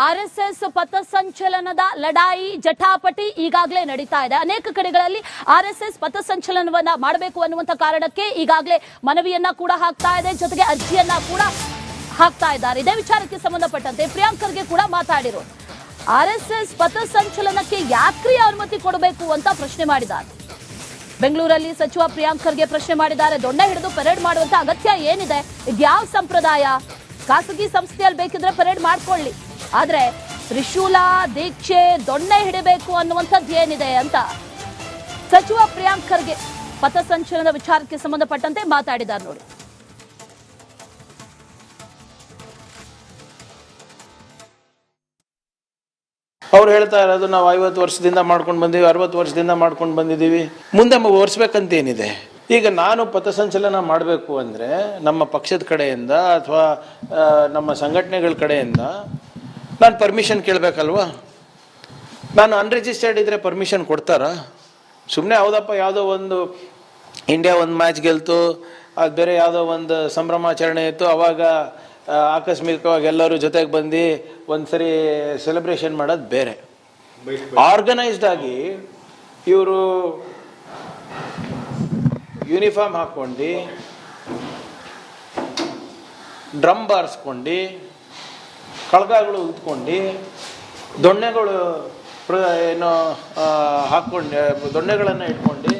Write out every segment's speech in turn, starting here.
RSS ಪಥಸಂಚಲನದ ಲಡಾಯಿ ಜಟಾಪಟಿ ಈಗಾಗಲೇ ನಡೀತಾ ಇದೆ. ಅನೇಕ ಕಡೆಗಳಲ್ಲಿ ಆರ್ಎಸ್ಎಸ್ ಪಥಸಂಚಲನವನ್ನ ಮಾಡಬೇಕು ಅನ್ನುವಂತ ಕಾರಣಕ್ಕೆ ಈಗಾಗಲೇ ಮನವಿಯನ್ನ ಕೂಡ ಹಾಕ್ತಾ ಇದೆ, ಜೊತೆಗೆ ಅರ್ಜಿಯನ್ನ ಕೂಡ ಹಾಕ್ತಾ ಇದ್ದಾರೆ. ಇದೇ ವಿಚಾರಕ್ಕೆ ಸಂಬಂಧಪಟ್ಟಂತೆ ಪ್ರಿಯಾಂಕ್ ಖರ್ಗೆ ಕೂಡ ಮಾತಾಡಿರೋದು. ಆರ್ಎಸ್ಎಸ್ ಪಥಸಂಚಲನಕ್ಕೆ ಯಾಕ್ರಿ ಅನುಮತಿ ಕೊಡಬೇಕು ಅಂತ ಪ್ರಶ್ನೆ ಮಾಡಿದ್ದಾರೆ. ಬೆಂಗಳೂರಲ್ಲಿ ಸಚಿವ ಪ್ರಿಯಾಂಕ್ ಖರ್ಗೆ ಪ್ರಶ್ನೆ ಮಾಡಿದ್ದಾರೆ. ದೊಣ್ಣೆ ಹಿಡಿದು ಪರೇಡ್ ಮಾಡುವಂತ ಅಗತ್ಯ ಏನಿದೆ? ಇದ್ಯಾವ ಸಂಪ್ರದಾಯ? ಖಾಸಗಿ ಸಂಸ್ಥೆಯಲ್ಲಿ ಬೇಕಿದ್ರೆ ಪರೇಡ್ ಮಾಡ್ಕೊಳ್ಳಿ, ಆದ್ರೆ ತ್ರಿಶೂಲ ದೀಕ್ಷೆ ದೊಣ್ಣೆ ಹಿಡಿಬೇಕು ಅನ್ನುವಂಥದ್ದು ಏನಿದೆ ಅಂತ ಸಚಿವ ಪ್ರಿಯಾಂಕ್ ಖರ್ಗೆ ಪಥಸಂಚಲನದ ವಿಚಾರಕ್ಕೆ ಸಂಬಂಧಪಟ್ಟಂತೆ ಮಾತಾಡಿದ್ದಾರೆ ನೋಡಿ. ಅವ್ರು ಹೇಳ್ತಾ ಇರೋದು ನಾವು 50 ವರ್ಷದಿಂದ ಮಾಡ್ಕೊಂಡು ಬಂದೀವಿ, 60 ವರ್ಷದಿಂದ ಮಾಡ್ಕೊಂಡು ಬಂದಿದ್ದೀವಿ, ಮುಂದೆ ಓಡಿಸ್ಬೇಕಂತ ಏನಿದೆ? ಈಗ ನಾನು ಪಥಸಂಚಲನ ಮಾಡಬೇಕು ಅಂದರೆ ನಮ್ಮ ಪಕ್ಷದ ಕಡೆಯಿಂದ ಅಥವಾ ನಮ್ಮ ಸಂಘಟನೆಗಳ ಕಡೆಯಿಂದ ನಾನು ಪರ್ಮಿಷನ್ ಕೇಳಬೇಕಲ್ವಾ? ನಾನು ಅನ್ರಿಜಿಸ್ಟರ್ಡ್ ಇದ್ದರೆ ಪರ್ಮಿಷನ್ ಕೊಡ್ತಾರಾ? ಸುಮ್ಮನೆ ಹೌದಪ್ಪ ಯಾವುದೋ ಒಂದು ಇಂಡಿಯಾ ಒಂದು ಮ್ಯಾಚ್ ಗೆಲ್ತು, ಅದು ಬೇರೆ ಯಾವುದೋ ಒಂದು ಸಂಭ್ರಮಾಚರಣೆ ಇತ್ತು, ಅವಾಗ ಆಕಸ್ಮಿಕವಾಗಿ ಎಲ್ಲರೂ ಜೊತೆಗೆ ಬಂದು ಒಂದ್ಸರಿ ಸೆಲೆಬ್ರೇಷನ್ ಮಾಡೋದು ಬೇರೆ. ಆರ್ಗನೈಸ್ಡ್ ಆಗಿ ಇವರು ಯೂನಿಫಾರ್ಮ್ ಹಾಕ್ಕೊಂಡು ಡ್ರಮ್ ಬಾರಿಸ್ಕೊಂಡು ಕಳ್ಗಗಳು ಉತ್ಕೊಂಡು ದೊಣ್ಣೆಗಳು ಏನೋ ಹಾಕ್ಕೊಂಡು ದೊಣ್ಣೆಗಳನ್ನು ಇಟ್ಕೊಂಡು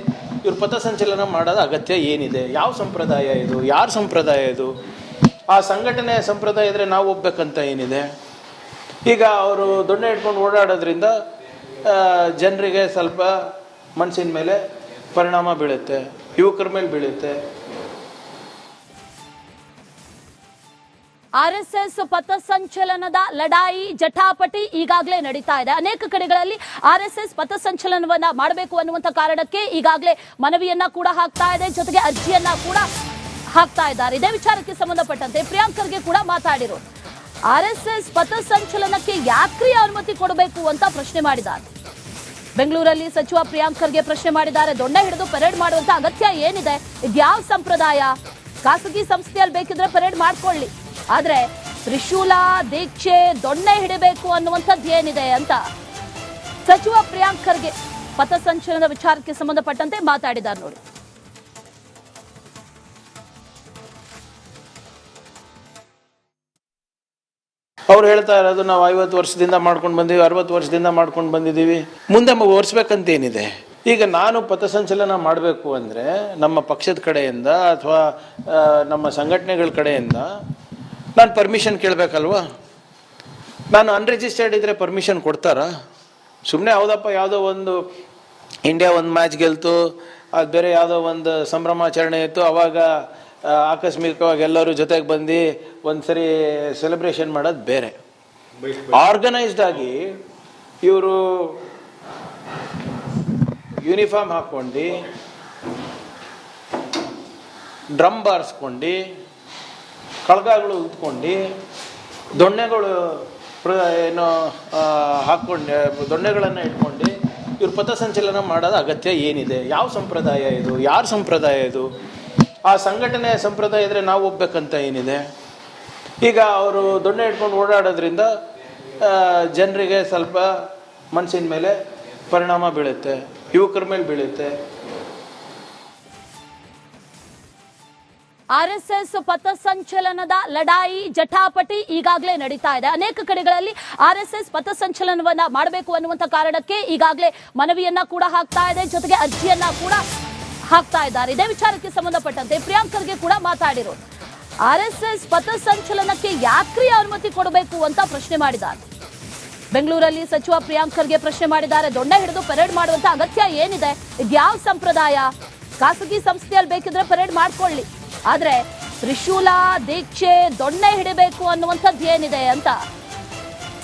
ಇವ್ರು ಪಥಸಂಚಲನ ಮಾಡೋದು ಅಗತ್ಯ ಏನಿದೆ? ಯಾವ ಸಂಪ್ರದಾಯ ಇದು? ಯಾರ ಸಂಪ್ರದಾಯ ಇದು? ಆ ಸಂಘಟನೆಯ ಸಂಪ್ರದಾಯ ಇದ್ದರೆ ನಾವು ಹೋಗ್ಬೇಕಂತ ಏನಿದೆ? ಈಗ ಅವರು ದೊಣ್ಣೆ ಇಟ್ಕೊಂಡು ಓಡಾಡೋದ್ರಿಂದ ಜನರಿಗೆ ಸ್ವಲ್ಪ ಮನಸ್ಸಿನ ಮೇಲೆ ಪರಿಣಾಮ ಬೀಳುತ್ತೆ, ಯುವಕರ ಮೇಲೆ ಬೀಳುತ್ತೆ. ಆರ್ಎಸ್ಎಸ್ ಪಥಸಂಚಲನದ ಲಡಾಯಿ ಜಟಾಪಟಿ ಈಗಾಗಲೇ ನಡೀತಾ ಇದೆ. ಅನೇಕ ಕಡೆಗಳಲ್ಲಿ ಆರ್ಎಸ್ಎಸ್ ಪಥಸಂಚಲನವನ್ನ ಮಾಡಬೇಕು ಅನ್ನುವಂತ ಕಾರಣಕ್ಕೆ ಈಗಾಗಲೇ ಮನವಿಯನ್ನ ಕೂಡ ಹಾಕ್ತಾ ಇದೆ, ಜೊತೆಗೆ ಅರ್ಜಿಯನ್ನ ಕೂಡ ಹಾಕ್ತಾ ಇದ್ದಾರೆ. ಇದೇ ವಿಚಾರಕ್ಕೆ ಸಂಬಂಧಪಟ್ಟಂತೆ ಪ್ರಿಯಾಂಕ್ ಖರ್ಗೆ ಕೂಡ ಮಾತಾಡಿರೋದು. ಆರ್ಎಸ್ಎಸ್ ಪಥಸಂಚಲನಕ್ಕೆ ಯಾಕ್ರಿ ಅನುಮತಿ ಕೊಡಬೇಕು ಅಂತ ಪ್ರಶ್ನೆ ಮಾಡಿದ್ದಾರೆ. ಬೆಂಗಳೂರಲ್ಲಿ ಸಚಿವ ಪ್ರಿಯಾಂಕ್ ಖರ್ಗೆ ಪ್ರಶ್ನೆ ಮಾಡಿದ್ದಾರೆ. ದೊಣ್ಣೆ ಹಿಡಿದು ಪರೇಡ್ ಮಾಡುವಂತ ಅಗತ್ಯ ಏನಿದೆ? ಇದ್ಯಾವ ಸಂಪ್ರದಾಯ? ಖಾಸಗಿ ಸಂಸ್ಥೆಯಲ್ಲಿ ಬೇಕಿದ್ರೆ ಪರೇಡ್ ಮಾಡ್ಕೊಳ್ಳಿ, ಆದ್ರೆ ತ್ರಿಶೂಲ ದೀಕ್ಷೆ ದೊಣ್ಣೆ ಹಿಡಿಬೇಕು ಅನ್ನುವಂಥದ್ದು ಏನಿದೆ ಅಂತ ಸಚಿವ ಪ್ರಿಯಾಂಕ್ ಖರ್ಗೆ ಪಥಸಂಚಲನದ ವಿಚಾರಕ್ಕೆ ಸಂಬಂಧಪಟ್ಟಂತೆ ಮಾತಾಡಿದ್ದಾರೆ ನೋಡಿ. ಅವ್ರು ಹೇಳ್ತಾ ಇರೋದು ನಾವು 50 ವರ್ಷದಿಂದ ಮಾಡ್ಕೊಂಡು ಬಂದೀವಿ, 60 ವರ್ಷದಿಂದ ಮಾಡ್ಕೊಂಡು ಬಂದಿದ್ದೀವಿ, ಮುಂದೆ ಓಡಿಸ್ಬೇಕಂತ ಏನಿದೆ? ಈಗ ನಾನು ಪಥಸಂಚಲನ ಮಾಡಬೇಕು ಅಂದರೆ ನಮ್ಮ ಪಕ್ಷದ ಕಡೆಯಿಂದ ಅಥವಾ ನಮ್ಮ ಸಂಘಟನೆಗಳ ಕಡೆಯಿಂದ ನಾನು ಪರ್ಮಿಷನ್ ಕೇಳಬೇಕಲ್ವಾ? ನಾನು ಅನ್ರಿಜಿಸ್ಟರ್ಡ್ ಇದ್ದರೆ ಪರ್ಮಿಷನ್ ಕೊಡ್ತಾರಾ? ಸುಮ್ಮನೆ ಹೌದಪ್ಪ ಯಾವುದೋ ಒಂದು ಇಂಡಿಯಾ ಒಂದು ಮ್ಯಾಚ್ ಗೆಲ್ತು, ಅದು ಬೇರೆ ಯಾವುದೋ ಒಂದು ಸಂಭ್ರಮಾಚರಣೆ ಇತ್ತು, ಅವಾಗ ಆಕಸ್ಮಿಕವಾಗಿ ಎಲ್ಲರೂ ಜೊತೆಗೆ ಬಂದು ಒಂದ್ಸರಿ ಸೆಲೆಬ್ರೇಷನ್ ಮಾಡೋದು ಬೇರೆ. ಆರ್ಗನೈಸ್ಡ್ ಆಗಿ ಇವರು ಯೂನಿಫಾರ್ಮ್ ಹಾಕ್ಕೊಂಡು ಡ್ರಮ್ ಬಾರಿಸ್ಕೊಂಡು ಕಳ್ಗಗಳು ಉತ್ಕೊಂಡು ದೊಣ್ಣೆಗಳು ಏನೋ ಹಾಕ್ಕೊಂಡು ದೊಣ್ಣೆಗಳನ್ನು ಇಟ್ಕೊಂಡು ಇವ್ರು ಪಥಸಂಚಲನ ಮಾಡೋದು ಅಗತ್ಯ ಏನಿದೆ? ಯಾವ ಸಂಪ್ರದಾಯ ಇದು? ಯಾರ ಸಂಪ್ರದಾಯ ಇದು? ಆ ಸಂಘಟನೆಯ ಸಂಪ್ರದಾಯ ಇದ್ದರೆ ನಾವು ಹೋಗ್ಬೇಕಂತ ಏನಿದೆ? ಈಗ ಅವರು ದೊಣ್ಣೆ ಇಟ್ಕೊಂಡು ಓಡಾಡೋದ್ರಿಂದ ಜನರಿಗೆ ಸ್ವಲ್ಪ ಮನಸ್ಸಿನ ಮೇಲೆ ಪರಿಣಾಮ ಬೀಳುತ್ತೆ, ಯುವಕರ ಮೇಲೆ ಬೀಳುತ್ತೆ. ಆರ್ಎಸ್ಎಸ್ ಪಥಸಂಚಲನದ ಲಡಾಯಿ ಜಟಾಪಟಿ ಈಗಾಗಲೇ ನಡೀತಾ ಇದೆ. ಅನೇಕ ಕಡೆಗಳಲ್ಲಿ ಆರ್ಎಸ್ಎಸ್ ಪಥಸಂಚಲನವನ್ನ ಮಾಡಬೇಕು ಅನ್ನುವಂತ ಕಾರಣಕ್ಕೆ ಈಗಾಗಲೇ ಮನವಿಯನ್ನ ಕೂಡ ಹಾಕ್ತಾ ಇದೆ, ಜೊತೆಗೆ ಅರ್ಜಿಯನ್ನ ಕೂಡ ಹಾಕ್ತಾ ಇದ್ದಾರೆ. ಇದೇ ವಿಚಾರಕ್ಕೆ ಸಂಬಂಧಪಟ್ಟಂತೆ ಪ್ರಿಯಾಂಕ್ ಖರ್ಗೆ ಕೂಡ ಮಾತಾಡಿರೋದು. ಆರ್ಎಸ್ಎಸ್ ಪಥಸಂಚಲನಕ್ಕೆ ಯಾಕ್ರಿ ಅನುಮತಿ ಕೊಡಬೇಕು ಅಂತ ಪ್ರಶ್ನೆ ಮಾಡಿದ್ದಾರೆ. ಬೆಂಗಳೂರಲ್ಲಿ ಸಚಿವ ಪ್ರಿಯಾಂಕ್ ಖರ್ಗೆ ಪ್ರಶ್ನೆ ಮಾಡಿದ್ದಾರೆ. ದೊಣ್ಣೆ ಹಿಡಿದು ಪರೇಡ್ ಮಾಡುವಂತ ಅಗತ್ಯ ಏನಿದೆ? ಇದ್ಯಾವ ಸಂಪ್ರದಾಯ? ಖಾಸಗಿ ಸಂಸ್ಥೆಯಲ್ಲಿ ಬೇಕಿದ್ರೆ ಪರೇಡ್ ಮಾಡ್ಕೊಳ್ಳಿ, ಆದ್ರೆ ತ್ರಿಶೂಲ ದೀಕ್ಷೆ ದೊಣ್ಣೆ ಹಿಡಿಬೇಕು ಅನ್ನುವಂಥದ್ದು ಏನಿದೆ ಅಂತ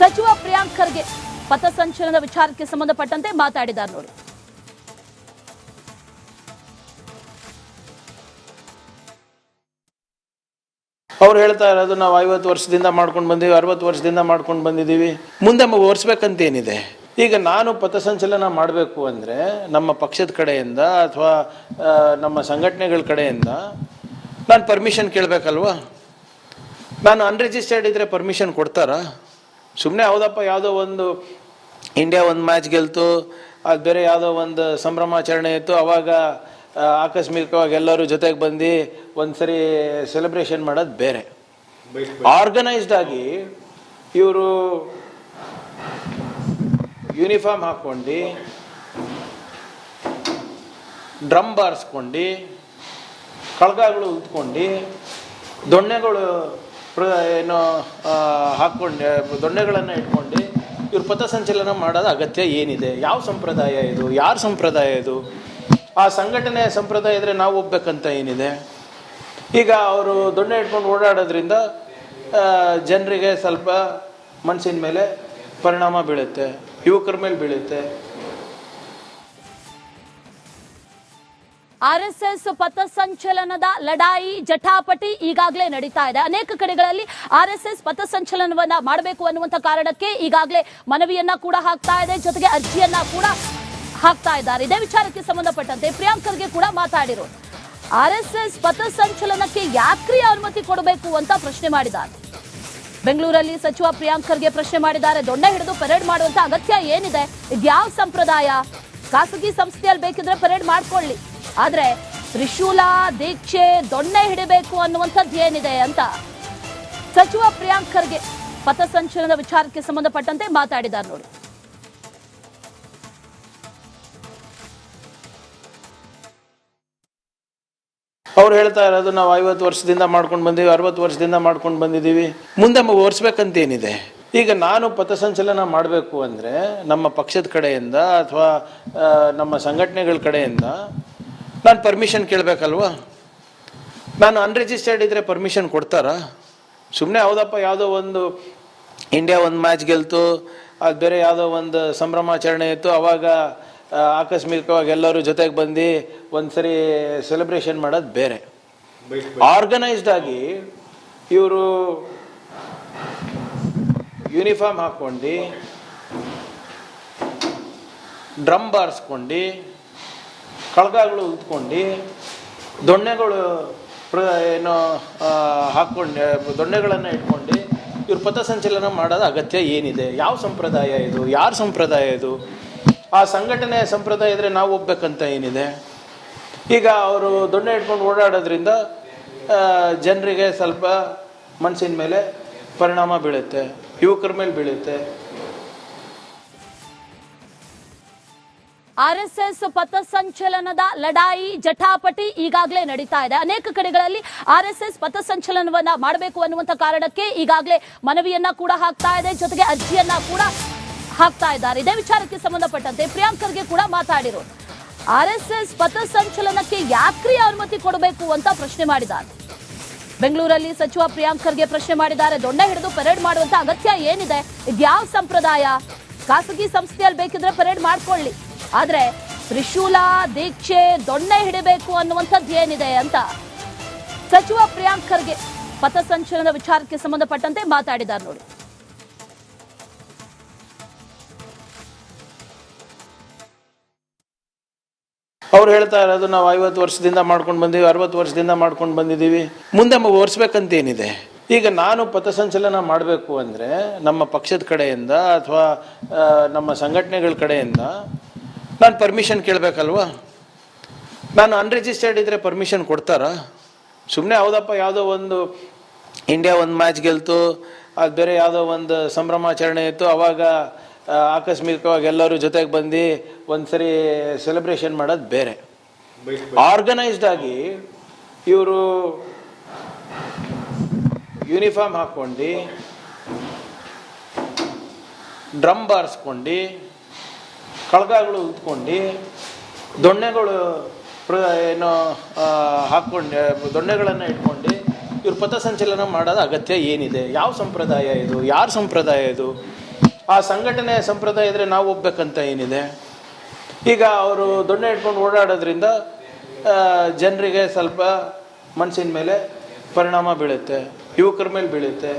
ಸಚಿವ ಪ್ರಿಯಾಂಕ್ ಖರ್ಗೆ ಪಥಸಂಚಲನದ ವಿಚಾರಕ್ಕೆ ಸಂಬಂಧಪಟ್ಟಂತೆ ಮಾತಾಡಿದ್ದಾರೆ ನೋಡಿ. ಅವ್ರು ಹೇಳ್ತಾ ಇರೋದು ನಾವು 50 ವರ್ಷದಿಂದ ಮಾಡ್ಕೊಂಡು ಬಂದೀವಿ, 60 ವರ್ಷದಿಂದ ಮಾಡ್ಕೊಂಡು ಬಂದಿದ್ದೀವಿ, ಮುಂದೆ ಓಡಿಸ್ಬೇಕಂತ ಏನಿದೆ? ಈಗ ನಾನು ಪಥಸಂಚಲನ ಮಾಡಬೇಕು ಅಂದರೆ ನಮ್ಮ ಪಕ್ಷದ ಕಡೆಯಿಂದ ಅಥವಾ ನಮ್ಮ ಸಂಘಟನೆಗಳ ಕಡೆಯಿಂದ ನಾನು ಪರ್ಮಿಷನ್ ಕೇಳಬೇಕಲ್ವಾ? ನಾನು ಅನ್ರಿಜಿಸ್ಟರ್ಡ್ ಇದ್ದರೆ ಪರ್ಮಿಷನ್ ಕೊಡ್ತಾರಾ? ಸುಮ್ಮನೆ ಹೌದಪ್ಪ ಯಾವುದೋ ಒಂದು ಇಂಡಿಯಾ ಒಂದು ಮ್ಯಾಚ್ ಗೆಲ್ತು, ಅದು ಬೇರೆ ಯಾವುದೋ ಒಂದು ಸಂಭ್ರಮಾಚರಣೆ ಇತ್ತು, ಅವಾಗ ಆಕಸ್ಮಿಕವಾಗಿ ಎಲ್ಲರೂ ಜೊತೆಗೆ ಬಂದು ಒಂದ್ಸರಿ ಸೆಲೆಬ್ರೇಷನ್ ಮಾಡೋದು ಬೇರೆ. ಆರ್ಗನೈಸ್ಡ್ ಆಗಿ ಇವರು ಯೂನಿಫಾರ್ಮ್ ಹಾಕ್ಕೊಂಡು ಡ್ರಮ್ ಬಾರಿಸ್ಕೊಂಡು ಕಳ್ಗಗಳು ಉತ್ಕೊಂಡು ದೊಣ್ಣೆಗಳು ಏನೋ ಹಾಕ್ಕೊಂಡು ದೊಣ್ಣೆಗಳನ್ನು ಇಟ್ಕೊಂಡು ಇವ್ರು ಪಥಸಂಚಲನ ಮಾಡೋದು ಅಗತ್ಯ ಏನಿದೆ? ಯಾವ ಸಂಪ್ರದಾಯ ಇದು? ಯಾರ ಸಂಪ್ರದಾಯ ಇದು? ಆ ಸಂಘಟನೆಯ ಸಂಪ್ರದಾಯ ಇದ್ರೆ ನಾವು ಒಪ್ಬೇಕಂತ ಏನಿದೆ? ಈಗ ಅವರು ದೊಣ್ಣೆ ಇಟ್ಕೊಂಡು ಓಡಾಡೋದ್ರಿಂದ ಜನರಿಗೆ ಸ್ವಲ್ಪ ಮನಸ್ಸಿನ ಮೇಲೆ ಪರಿಣಾಮ ಬೀಳುತ್ತೆ, ಯುವಕರ ಮೇಲೆ ಬೀಳುತ್ತೆ. ಆರ್ಎಸ್ಎಸ್ ಪಥಸಂಚಲನದ ಲಡಾಯಿ ಜಟಾಪಟಿ ಈಗಾಗಲೇ ನಡೀತಾ ಇದೆ. ಅನೇಕ ಕಡೆಗಳಲ್ಲಿ ಆರ್ಎಸ್ಎಸ್ ಪಥಸಂಚಲನವನ್ನ ಮಾಡಬೇಕು ಅನ್ನುವಂತ ಕಾರಣಕ್ಕೆ ಈಗಾಗಲೇ ಮನವಿಯನ್ನ ಕೂಡ ಹಾಕ್ತಾ ಇದೆ, ಜೊತೆಗೆ ಅರ್ಜಿಯನ್ನ ಕೂಡ ಹಾಕ್ತಾ ಇದ್ದಾರೆ. ಇದೇ ವಿಚಾರಕ್ಕೆ ಸಂಬಂಧಪಟ್ಟಂತೆ ಪ್ರಿಯಾಂಕ್ ಖರ್ಗೆ ಕೂಡ ಮಾತಾಡಿರು. ಆರ್ಎಸ್ಎಸ್ ಪಥಸಂಚಲನಕ್ಕೆ ಯಾಕ್ರಿ ಅನುಮತಿ ಕೊಡಬೇಕು ಅಂತ ಪ್ರಶ್ನೆ ಮಾಡಿದ್ದಾರೆ. ಬೆಂಗಳೂರಲ್ಲಿ ಸಚಿವ ಪ್ರಿಯಾಂಕ್ ಖರ್ಗೆ ಪ್ರಶ್ನೆ ಮಾಡಿದ್ದಾರೆ. ದೊಣ್ಣೆ ಹಿಡಿದು ಪರೇಡ್ ಮಾಡುವಂತ ಅಗತ್ಯ ಏನಿದೆ? ಇದ್ಯಾವ ಸಂಪ್ರದಾಯ? ಖಾಸಗಿ ಸಂಸ್ಥೆಯಲ್ಲಿ ಬೇಕಿದ್ರೆ ಪರೇಡ್ ಮಾಡ್ಕೊಳ್ಳಿ, ಆದ್ರೆ ತ್ರಿಶೂಲ, ದೀಕ್ಷೆ, ದೊಣ್ಣೆ ಹಿಡಿಬೇಕು ಅನ್ನುವಂಥದ್ದು ಏನಿದೆ ಅಂತ ಸಚಿವ ಪ್ರಿಯಾಂಕ್ ಖರ್ಗೆ ಪಥಸಂಚಲನದ ವಿಚಾರಕ್ಕೆ ಸಂಬಂಧಪಟ್ಟಂತೆ ಮಾತಾಡಿದ್ದಾರೆ ನೋಡಿ. ಅವ್ರು ಹೇಳ್ತಾ ಇರೋದು ನಾವು 50 ವರ್ಷದಿಂದ ಮಾಡ್ಕೊಂಡು ಬಂದೀವಿ, 60 ವರ್ಷದಿಂದ ಮಾಡ್ಕೊಂಡು ಬಂದಿದ್ದೀವಿ, ಮುಂದೆ ಓಡಿಸ್ಬೇಕಂತೇನಿದೆ? ಈಗ ನಾನು ಪಥಸಂಚಲನ ಮಾಡಬೇಕು ಅಂದರೆ ನಮ್ಮ ಪಕ್ಷದ ಕಡೆಯಿಂದ ಅಥವಾ ನಮ್ಮ ಸಂಘಟನೆಗಳ ಕಡೆಯಿಂದ ನಾನು ಪರ್ಮಿಷನ್ ಕೇಳಬೇಕಲ್ವಾ? ನಾನು ಅನ್ರಿಜಿಸ್ಟರ್ಡ್ ಇದ್ದರೆ ಪರ್ಮಿಷನ್ ಕೊಡ್ತಾರಾ? ಸುಮ್ಮನೆ ಹೌದಪ್ಪ ಯಾವುದೋ ಒಂದು ಇಂಡಿಯಾ ಒಂದು ಮ್ಯಾಚ್ ಗೆಲ್ತು, ಅದು ಬೇರೆ ಯಾವುದೋ ಒಂದು ಸಂಭ್ರಮಾಚರಣೆ ಇತ್ತು, ಅವಾಗ ಆಕಸ್ಮಿಕವಾಗಿ ಎಲ್ಲರೂ ಜೊತೆಗೆ ಬಂದು ಒಂದ್ಸರಿ ಸೆಲೆಬ್ರೇಷನ್ ಮಾಡೋದು ಬೇರೆ. ಆರ್ಗನೈಸ್ಡ್ ಆಗಿ ಇವರು ಯೂನಿಫಾರ್ಮ್ ಹಾಕ್ಕೊಂಡು ಡ್ರಮ್ ಬಾರಿಸ್ಕೊಂಡು ಕಳ್ಗಗಳು ಉತ್ಕೊಂಡು ದೊಣ್ಣೆಗಳು ಏನೋ ಹಾಕ್ಕೊಂಡು ದೊಣ್ಣೆಗಳನ್ನು ಇಟ್ಕೊಂಡು ಇವ್ರು ಪಥಸಂಚಲನ ಮಾಡೋದು ಅಗತ್ಯ ಏನಿದೆ? ಯಾವ ಸಂಪ್ರದಾಯ ಇದು? ಯಾರ ಸಂಪ್ರದಾಯ ಇದು? ಆ ಸಂಘಟನೆಯ ಸಂಪ್ರದಾಯ ಇದ್ರೆ ನಾವು ಒಪ್ಬೇಕಂತ ಏನಿದೆ? ಈಗ ಅವರು ದೊಣ್ಣೆ ಇಟ್ಕೊಂಡು ಓಡಾಡೋದ್ರಿಂದ ಜನರಿಗೆ ಸ್ವಲ್ಪ ಮನಸ್ಸಿನ ಮೇಲೆ ಪರಿಣಾಮ ಬೀಳುತ್ತೆ, ಯುವಕರ ಮೇಲೆ ಬೀಳುತ್ತೆ. ಆರ್ಎಸ್ಎಸ್ ಪಥಸಂಚಲನದ ಲಡಾಯಿ ಜಟಾಪಟಿ ಈಗಾಗಲೇ ನಡೀತಾ ಇದೆ. ಅನೇಕ ಕಡೆಗಳಲ್ಲಿ ಆರ್ಎಸ್ಎಸ್ ಪಥಸಂಚಲನವನ್ನ ಮಾಡಬೇಕು ಅನ್ನುವಂತ ಕಾರಣಕ್ಕೆ ಈಗಾಗಲೇ ಮನವಿಯನ್ನ ಕೂಡ ಹಾಕ್ತಾ ಇದೆ, ಜೊತೆಗೆ ಅರ್ಜಿಯನ್ನ ಕೂಡ ಹಾಕ್ತಾ ಇದ್ದಾರೆ. ಇದೇ ವಿಚಾರಕ್ಕೆ ಸಂಬಂಧಪಟ್ಟಂತೆ ಪ್ರಿಯಾಂಕ್ ಖರ್ಗೆ ಕೂಡ ಮಾತಾಡಿರು. ಆರ್ಎಸ್ಎಸ್ ಪಥಸಂಚಲನಕ್ಕೆ ಯಾಕ್ರಿ ಅನುಮತಿ ಕೊಡಬೇಕು ಅಂತ ಪ್ರಶ್ನೆ ಮಾಡಿದ್ದಾರೆ. ಬೆಂಗಳೂರಲ್ಲಿ ಸಚಿವ ಪ್ರಿಯಾಂಕ್ ಖರ್ಗೆ ಪ್ರಶ್ನೆ ಮಾಡಿದ್ದಾರೆ. ದೊಣ್ಣೆ ಹಿಡಿದು ಪರೇಡ್ ಮಾಡುವಂತ ಅಗತ್ಯ ಏನಿದೆ? ಇದ್ಯಾವ ಸಂಪ್ರದಾಯ? ಖಾಸಗಿ ಸಂಸ್ಥೆಯಲ್ಲಿ ಬೇಕಿದ್ರೆ ಪರೇಡ್ ಮಾಡ್ಕೊಳ್ಳಿ, ಆದ್ರೆ ತ್ರಿಶೂಲ, ದೀಕ್ಷೆ, ದೊಣ್ಣೆ ಹಿಡಿಬೇಕು ಅನ್ನುವಂಥದ್ದು ಏನಿದೆ ಅಂತ ಸಚಿವ ಪ್ರಿಯಾಂಕ್ ಖರ್ಗೆ ಪಥಸಂಚಲನದ ವಿಚಾರಕ್ಕೆ ಸಂಬಂಧಪಟ್ಟಂತೆ ಮಾತಾಡಿದ್ದಾರೆ ನೋಡಿ. ಅವ್ರು ಹೇಳ್ತಾ ಇರೋದು ನಾವು 50 ವರ್ಷದಿಂದ ಮಾಡ್ಕೊಂಡು ಬಂದೀವಿ, 60 ವರ್ಷದಿಂದ ಮಾಡ್ಕೊಂಡು ಬಂದಿದ್ದೀವಿ, ಮುಂದೆ ಓಡಿಸ್ಬೇಕಂತೇನಿದೆ? ಈಗ ನಾನು ಪಥಸಂಚಲನ ಮಾಡಬೇಕು ಅಂದರೆ ನಮ್ಮ ಪಕ್ಷದ ಕಡೆಯಿಂದ ಅಥವಾ ನಮ್ಮ ಸಂಘಟನೆಗಳ ಕಡೆಯಿಂದ ನಾನು ಪರ್ಮಿಷನ್ ಕೇಳಬೇಕಲ್ವಾ? ನಾನು ಅನ್ರಿಜಿಸ್ಟರ್ಡ್ ಇದ್ದರೆ ಪರ್ಮಿಷನ್ ಕೊಡ್ತಾರಾ? ಸುಮ್ಮನೆ ಹೌದಪ್ಪ ಯಾವುದೋ ಒಂದು ಇಂಡಿಯಾ ಒಂದು ಮ್ಯಾಚ್ ಗೆಲ್ತು, ಅದು ಬೇರೆ ಯಾವುದೋ ಒಂದು ಸಂಭ್ರಮಾಚರಣೆ ಇತ್ತು, ಅವಾಗ ಆಕಸ್ಮಿಕವಾಗಿ ಎಲ್ಲರೂ ಜೊತೆಗೆ ಬಂದು ಒಂದ್ಸರಿ ಸೆಲೆಬ್ರೇಷನ್ ಮಾಡೋದು ಬೇರೆ. ಆರ್ಗನೈಸ್ಡ್ ಆಗಿ ಇವರು ಯೂನಿಫಾರ್ಮ್ ಹಾಕ್ಕೊಂಡು ಡ್ರಮ್ ಬಾರಿಸ್ಕೊಂಡು ಕಳ್ಗಗಳು ಉತ್ಕೊಂಡು ದೊಣ್ಣೆಗಳು ಏನೋ ಹಾಕ್ಕೊಂಡು ದೊಣ್ಣೆಗಳನ್ನು ಇಟ್ಕೊಂಡು ಇವ್ರು ಪಥಸಂಚಲನ ಮಾಡೋದು ಅಗತ್ಯ ಏನಿದೆ? ಯಾವ ಸಂಪ್ರದಾಯ ಇದು? ಯಾರ ಸಂಪ್ರದಾಯ ಇದು? ಆ ಸಂಘಟನೆಯ ಸಂಪ್ರದಾಯ ಇದ್ರೆ ನಾವು ಒಪ್ಬೇಕಂತ ಏನಿದೆ? ಈಗ ಅವರು ದೊಣ್ಣೆ ಇಟ್ಕೊಂಡು ಓಡಾಡೋದ್ರಿಂದ ಜನರಿಗೆ ಸ್ವಲ್ಪ ಮನಸ್ಸಿನ ಮೇಲೆ ಪರಿಣಾಮ ಬೀಳುತ್ತೆ, ಯುವಕರ ಮೇಲೆ ಬೀಳುತ್ತೆ.